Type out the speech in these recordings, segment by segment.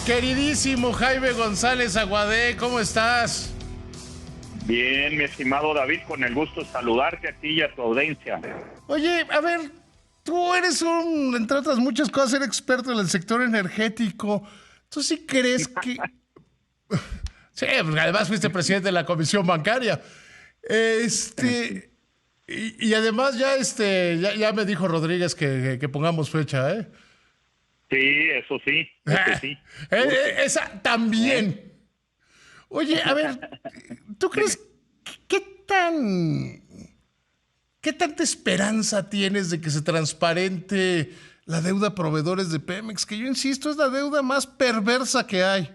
Queridísimo Jaime González Aguadé, ¿cómo estás? Bien, mi estimado David, con el gusto de saludarte a ti y a tu audiencia. Oye, a ver, tú eres entre otras muchas cosas, eres experto en el sector energético. ¿Tú sí crees que...? Sí, pues además fuiste presidente de la Comisión Bancaria. Y además ya me dijo Rodríguez que pongamos fecha, ¿eh? Sí, eso sí, eso sí. Esa también. Oye, a ver, ¿tú crees qué tan... ¿Qué tanta esperanza tienes de que se transparente la deuda a proveedores de Pemex? Que yo insisto, es la deuda más perversa que hay.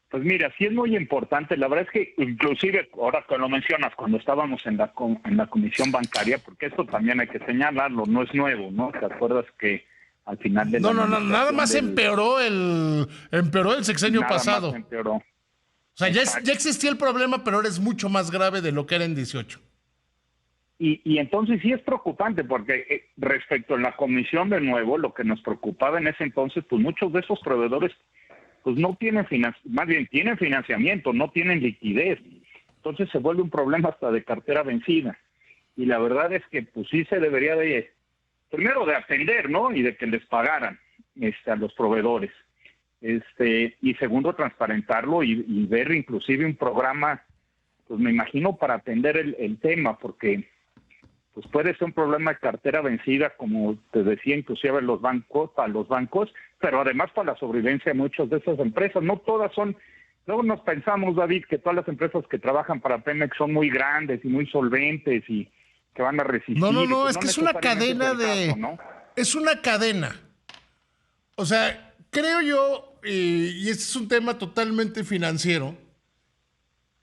Pues mira, sí es muy importante. La verdad es que inclusive, ahora que lo mencionas, cuando estábamos en la Comisión Bancaria, porque esto también hay que señalarlo, no es nuevo, ¿no? ¿Te acuerdas que al final de la No, nada más empeoró el sexenio nada pasado. más empeoró. O sea, ya Exacto. existía el problema, pero ahora es mucho más grave de lo que era en 18. Y entonces sí es preocupante porque respecto a la comisión de nuevo, lo que nos preocupaba en ese entonces, pues muchos de esos proveedores pues no tienen más bien tienen financiamiento, no tienen liquidez. Entonces se vuelve un problema hasta de cartera vencida. Y la verdad es que pues sí se debería primero de atender, ¿no? Y de que les pagaran a los proveedores. Y segundo, transparentarlo y ver inclusive un programa, pues me imagino para atender el tema, porque pues puede ser un problema de cartera vencida, como te decía, inclusive para los bancos, pero además para la sobrevivencia de muchas de esas empresas. No todas son, luego nos pensamos, David, que todas las empresas que trabajan para Pemex son muy grandes y muy solventes y que van a resistir. No, pues es no que es una necesariamente cadena es el caso, ¿no? Es una cadena. O sea, creo yo, y este es un tema totalmente financiero,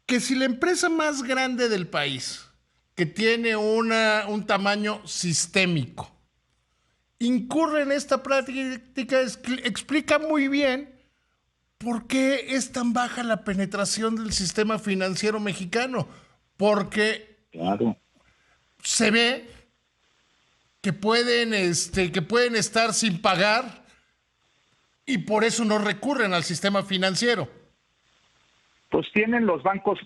que si la empresa más grande del país, que tiene un tamaño sistémico, incurre en esta práctica, explica muy bien por qué es tan baja la penetración del sistema financiero mexicano. Porque Claro. se ve que pueden estar sin pagar y por eso no recurren al sistema financiero. Pues tienen los bancos,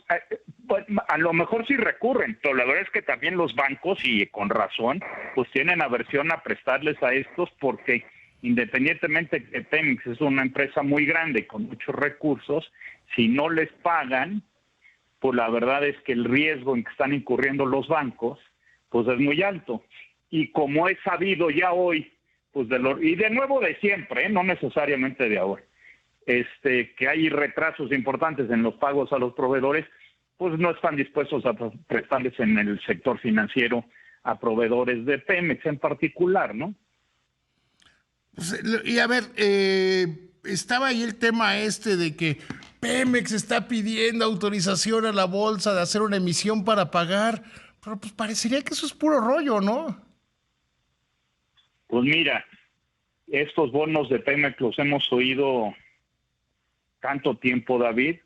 pues, a lo mejor sí recurren, pero la verdad es que también los bancos, y con razón, pues tienen aversión a prestarles a estos porque independientemente que Pemex es una empresa muy grande con muchos recursos, si no les pagan, pues la verdad es que el riesgo en que están incurriendo los bancos, pues es muy alto. Y como es sabido ya hoy, pues y de nuevo de siempre, no necesariamente de ahora, que hay retrasos importantes en los pagos a los proveedores, pues no están dispuestos a prestarles en el sector financiero a proveedores de Pemex en particular, ¿no? Pues, y a ver, estaba ahí el tema de que Pemex está pidiendo autorización a la bolsa de hacer una emisión para pagar, pero pues parecería que eso es puro rollo, ¿no? Pues mira, estos bonos de Pemex los hemos oído tanto tiempo, David,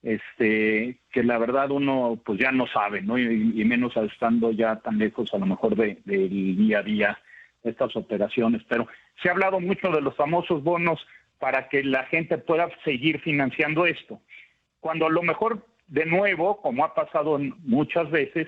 que la verdad uno pues ya no sabe, ¿no? Y menos estando ya tan lejos a lo mejor del día a día de estas operaciones. Pero se ha hablado mucho de los famosos bonos para que la gente pueda seguir financiando esto. Cuando a lo mejor, de nuevo, como ha pasado muchas veces,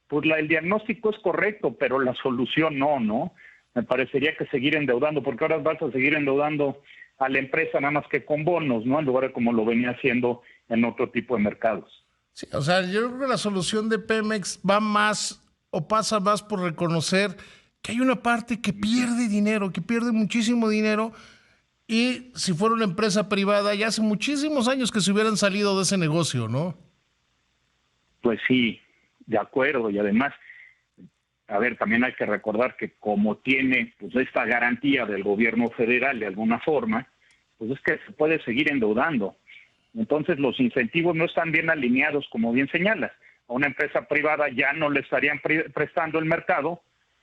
pues el diagnóstico es correcto, pero la solución no. Me parecería que seguir endeudando, porque ahora vas a seguir endeudando a la empresa nada más que con bonos, ¿no? En lugar de como lo venía haciendo en otro tipo de mercados. Sí, o sea, yo creo que la solución de Pemex va más o pasa más por reconocer que hay una parte que pierde dinero, que pierde muchísimo dinero, y si fuera una empresa privada, ya hace muchísimos años que se hubieran salido de ese negocio, ¿no? Pues sí, de acuerdo, y además, a ver, también hay que recordar que como tiene pues esta garantía del gobierno federal de alguna forma, pues es que se puede seguir endeudando. Entonces los incentivos no están bien alineados, como bien señalas. A una empresa privada ya no le estarían prestando el mercado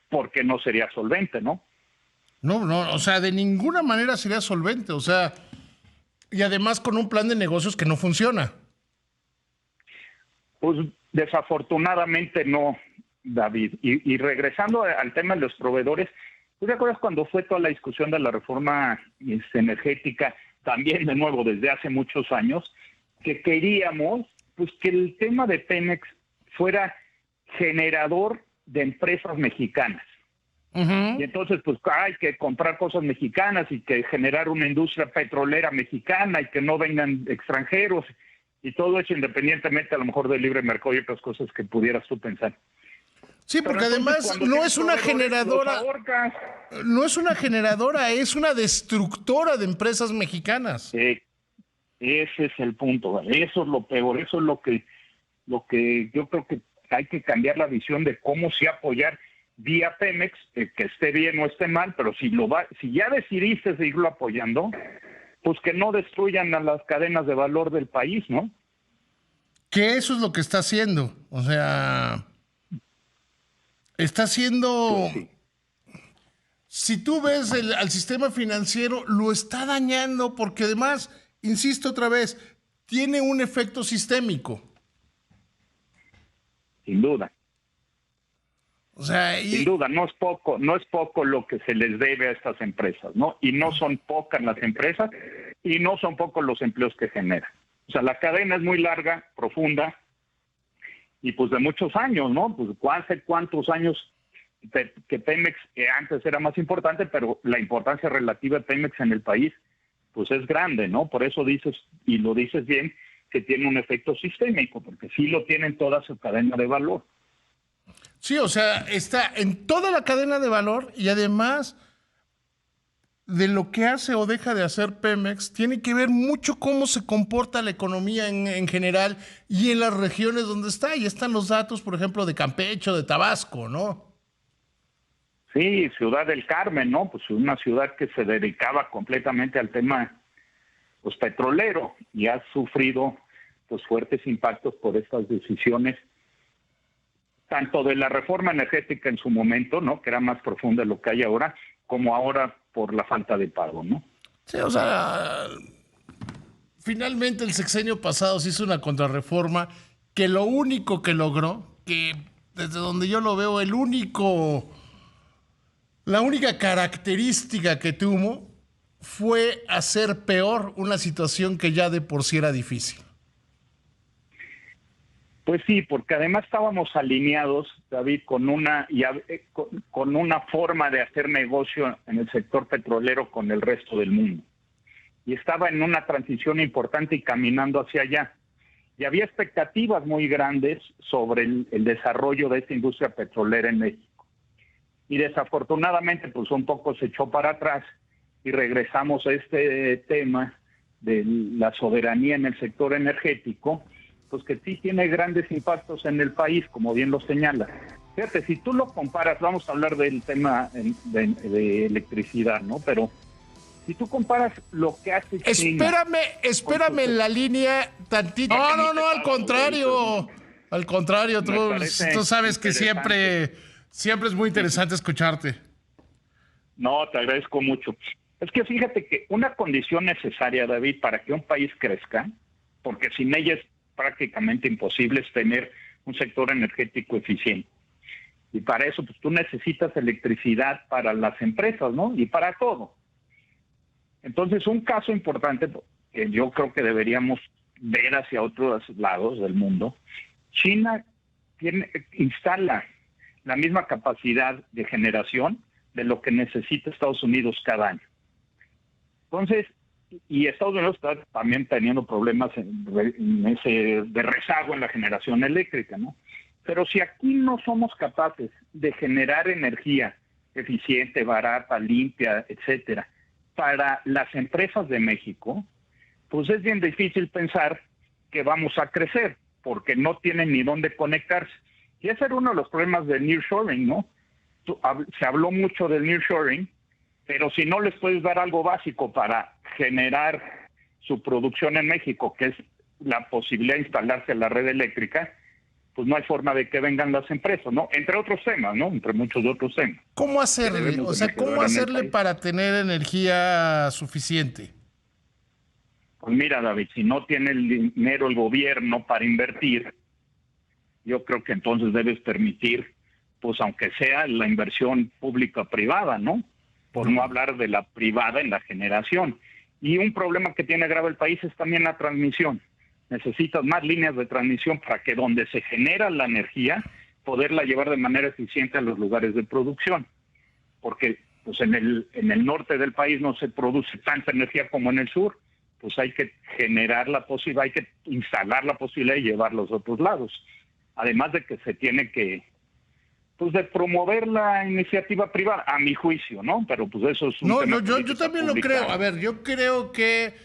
porque no sería solvente, ¿no? No, o sea, de ninguna manera sería solvente, o sea, y además con un plan de negocios que no funciona. Pues desafortunadamente no, David. Y regresando al tema de los proveedores, ¿Tú te acuerdas cuando fue toda la discusión de la reforma energética, también de nuevo desde hace muchos años, que queríamos pues que el tema de Pemex fuera generador de empresas mexicanas? Y entonces, pues hay que comprar cosas mexicanas y que generar una industria petrolera mexicana y que no vengan extranjeros y todo eso independientemente a lo mejor del libre mercado y otras cosas que pudieras tú pensar. Sí, porque además no es una generadora, no es una generadora, es una destructora de empresas mexicanas. Ese es el punto, ¿vale? Eso es lo peor, eso es lo que yo creo que hay que cambiar la visión de cómo sí apoyar vía Pemex, que esté bien o esté mal, pero si ya decidiste seguirlo apoyando, pues que no destruyan a las cadenas de valor del país, ¿no? Que eso es lo que está haciendo, o sea, está haciendo, Pues sí. Si tú ves al sistema financiero, lo está dañando porque además, insisto otra vez, tiene un efecto sistémico. Sin duda. O sea, sin duda, no es poco lo que se les debe a estas empresas, ¿no? Y no son pocas las empresas y no son pocos los empleos que generan. O sea, la cadena es muy larga, profunda y pues de muchos años, ¿no? Pues hace cuántos años que Pemex, que antes era más importante, pero la importancia relativa de Pemex en el país pues es grande, ¿no? Por eso dices, y lo dices bien, que tiene un efecto sistémico, porque sí lo tiene en toda su cadena de valor. Sí, o sea, está en toda la cadena de valor y además de lo que hace o deja de hacer Pemex, tiene que ver mucho cómo se comporta la economía en general y en las regiones donde está. Y están los datos, por ejemplo, de Campeche, de Tabasco, ¿no? Sí, Ciudad del Carmen, ¿no? Pues una ciudad que se dedicaba completamente al tema pues petrolero y ha sufrido pues fuertes impactos por estas decisiones, tanto de la reforma energética en su momento, ¿no? Que era más profunda de lo que hay ahora, como ahora por la falta de pago, ¿no? Sí, o sea, finalmente el sexenio pasado se hizo una contrarreforma que lo único que logró, que desde donde yo lo veo, la única característica que tuvo fue hacer peor una situación que ya de por sí era difícil. Pues sí, porque además estábamos alineados, David, con una forma de hacer negocio en el sector petrolero con el resto del mundo. Y estaba en una transición importante y caminando hacia allá. Y había expectativas muy grandes sobre el desarrollo de esta industria petrolera en México. Y desafortunadamente, pues un poco se echó para atrás y regresamos a este tema de la soberanía en el sector energético, pues que sí tiene grandes impactos en el país, como bien lo señala. Fíjate, si tú lo comparas, vamos a hablar del tema de electricidad, ¿no? Pero si tú comparas lo que hace China... Espérame en la línea tantito. No, al contrario. Al contrario, tú sabes que siempre es muy interesante escucharte. No, te agradezco mucho. Es que fíjate que una condición necesaria, David, para que un país crezca, porque sin ella es prácticamente imposible, es tener un sector energético eficiente. Y para eso, pues tú necesitas electricidad para las empresas, ¿no? Y para todo. Entonces, un caso importante que yo creo que deberíamos ver hacia otros lados del mundo, China instala la misma capacidad de generación de lo que necesita Estados Unidos cada año. Entonces, y Estados Unidos está también teniendo problemas de rezago en la generación eléctrica, ¿no? Pero si aquí no somos capaces de generar energía eficiente, barata, limpia, etcétera, para las empresas de México, pues es bien difícil pensar que vamos a crecer, porque no tienen ni dónde conectarse. Y ese era uno de los problemas del nearshoring, ¿no? Se habló mucho del nearshoring, pero si no les puedes dar algo básico para generar su producción en México, que es la posibilidad de instalarse en la red eléctrica, pues no hay forma de que vengan las empresas, ¿no? Entre otros temas, ¿no? Entre muchos otros temas. ¿Cómo hacerle? O sea, ¿cómo hacerle para tener energía suficiente? Pues mira, David, si no tiene el dinero el gobierno para invertir, yo creo que entonces debes permitir, pues aunque sea la inversión pública-privada, ¿no? por no hablar de la privada en la generación. Y un problema que tiene grave el país es también la transmisión. Necesitas más líneas de transmisión para que donde se genera la energía, poderla llevar de manera eficiente a los lugares de producción. Porque pues en el norte del país no se produce tanta energía como en el sur, pues hay que generar la posibilidad, hay que instalar la posibilidad de llevarlos a otros lados. Además de que se tiene que, pues de promover la iniciativa privada, a mi juicio, ¿no? Pero pues eso es un tema. Yo también lo creo. A ver, yo creo que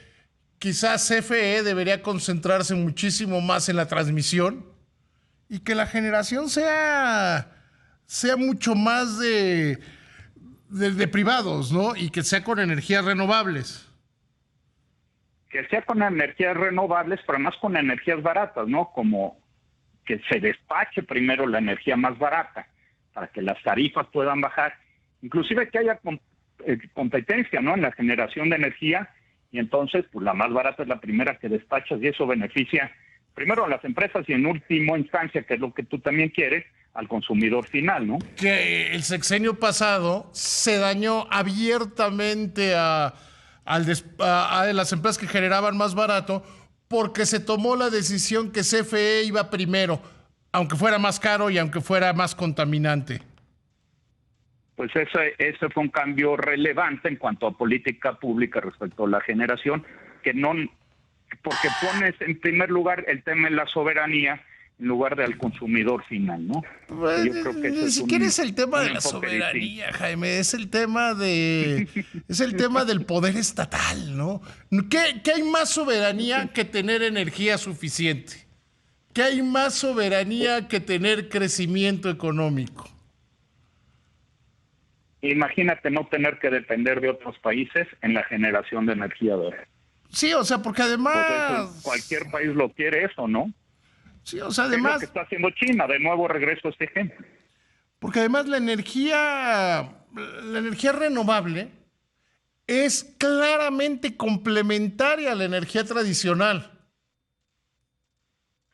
quizás CFE debería concentrarse muchísimo más en la transmisión y que la generación sea mucho más de privados, ¿no? Y que sea con energías renovables. Que sea con energías renovables, pero además con energías baratas, ¿no? Como que se despache primero la energía más barata para que las tarifas puedan bajar, inclusive que haya competencia, ¿no? En la generación de energía, y entonces pues la más barata es la primera que despachas y eso beneficia primero a las empresas y en última instancia, que es lo que tú también quieres, al consumidor final, ¿no? Que el sexenio pasado se dañó abiertamente a las empresas que generaban más barato porque se tomó la decisión que CFE iba primero, aunque fuera más caro y aunque fuera más contaminante. Pues ese fue un cambio relevante en cuanto a política pública respecto a la generación, que no, porque pones en primer lugar el tema de la soberanía en lugar del consumidor final, ¿no? Pues, yo creo que ni siquiera es el tema de la soberanía, Jaime, es el tema del poder estatal, ¿no? ¿Qué hay más soberanía que tener energía suficiente? ¿Qué hay más soberanía que tener crecimiento económico? Imagínate no tener que depender de otros países en la generación de energía. Sí, o sea, porque además... Pues cualquier país lo quiere eso, ¿no? Sí, o sea, además... Es lo que está haciendo China, de nuevo regreso a este ejemplo. Porque además la energía renovable es claramente complementaria a la energía tradicional.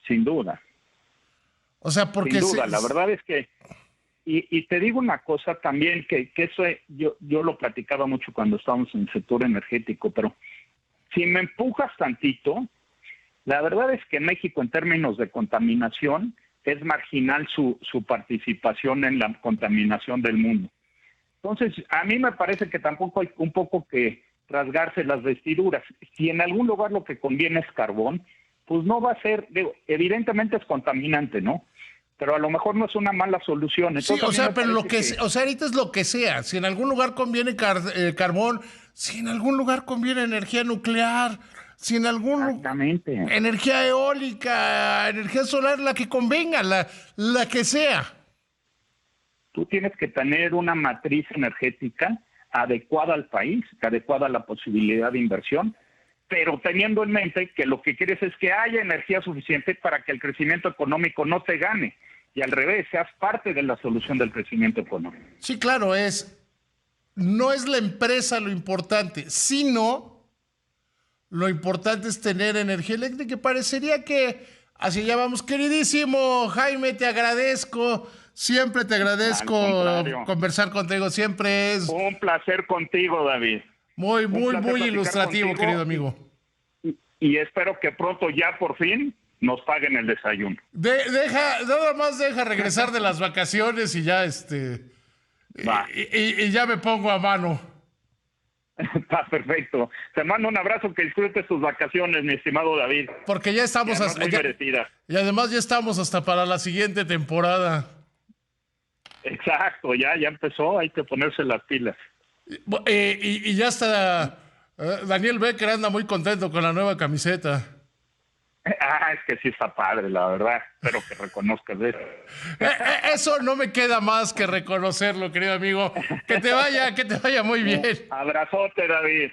Sin duda. O sea, porque... Sin duda, la verdad es que... Y te digo una cosa también, que eso yo lo platicaba mucho cuando estábamos en el sector energético, pero si me empujas tantito, la verdad es que México en términos de contaminación es marginal su participación en la contaminación del mundo. Entonces, a mí me parece que tampoco hay un poco que rasgarse las vestiduras. Si en algún lugar lo que conviene es carbón, pues no va a ser, evidentemente es contaminante, ¿no? Pero a lo mejor no es una mala solución. Entonces, sí, o sea, pero o sea, ahorita es lo que sea. Si en algún lugar conviene carbón, si en algún lugar conviene energía nuclear, si en algún Exactamente. Energía eólica, energía solar, la que convenga, la que sea. Tú tienes que tener una matriz energética adecuada al país, adecuada a la posibilidad de inversión, pero teniendo en mente que lo que quieres es que haya energía suficiente para que el crecimiento económico no te gane y al revés, seas parte de la solución del crecimiento económico. Sí, claro, no es la empresa lo importante, sino lo importante es tener energía eléctrica. Parecería que así ya vamos. Queridísimo Jaime, te agradezco. Siempre te agradezco conversar contigo. Siempre es un placer contigo, David. Muy ilustrativo, contigo, querido amigo. Y espero que pronto ya por fin nos paguen el desayuno. Nada más deja regresar de las vacaciones y ya y ya me pongo a mano. Está perfecto. Te mando un abrazo, que disfrutes tus vacaciones, mi estimado David. Porque ya estamos y además ya estamos hasta para la siguiente temporada. Exacto, ya empezó, hay que ponerse las pilas. Y ya está. Daniel Becker anda muy contento con la nueva camiseta. Es que sí está padre, la verdad. Espero que reconozcas eso. Eso no me queda más que reconocerlo, querido amigo. Que te vaya muy bien. Abrazote, David.